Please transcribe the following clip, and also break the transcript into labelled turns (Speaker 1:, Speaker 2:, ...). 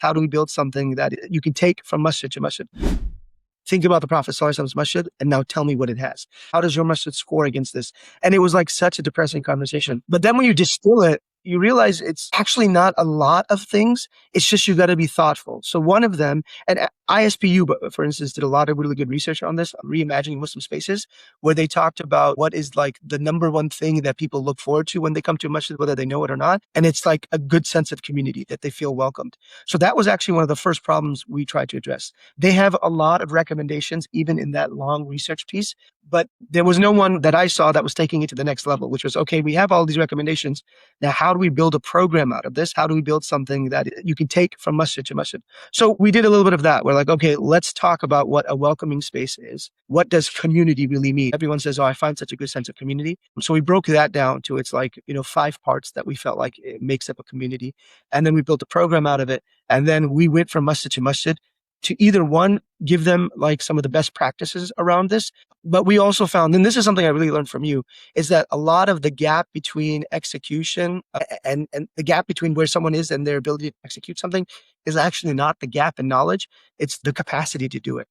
Speaker 1: How do we build something that you can take from masjid to masjid? Think about the Prophet ﷺ's masjid and now tell me what it has. How does your masjid score against this? And it was like such a depressing conversation. But then when you distill it, you realize it's actually not a lot of things. It's just you got to be thoughtful. So one of them, and ISPU, for instance, did a lot of really good research on this, reimagining Muslim spaces, where they talked about what is like the number one thing that people look forward to when they come to a masjid, whether they know it or not. And it's like a good sense of community, that they feel welcomed. So that was actually one of the first problems we tried to address. They have a lot of recommendations, even in that long research piece, but there was no one that I saw that was taking it to the next level, which was, okay, we have all these recommendations. Now, how do we build a program out of this? How do we build something that you can take from masjid to masjid? So we did a little bit of that. We're like, okay, let's talk about what a welcoming space is. What does community really mean? Everyone says, oh, I find such a good sense of community. So we broke that down to its like, 5 parts that we felt like it makes up a community. And then we built a program out of it. And then we went from masjid to either one, give them like some of the best practices around this. But we also found, and this is something I really learned from you, is that a lot of the gap between execution and the gap between where someone is and their ability to execute something is actually not the gap in knowledge. It's the capacity to do it.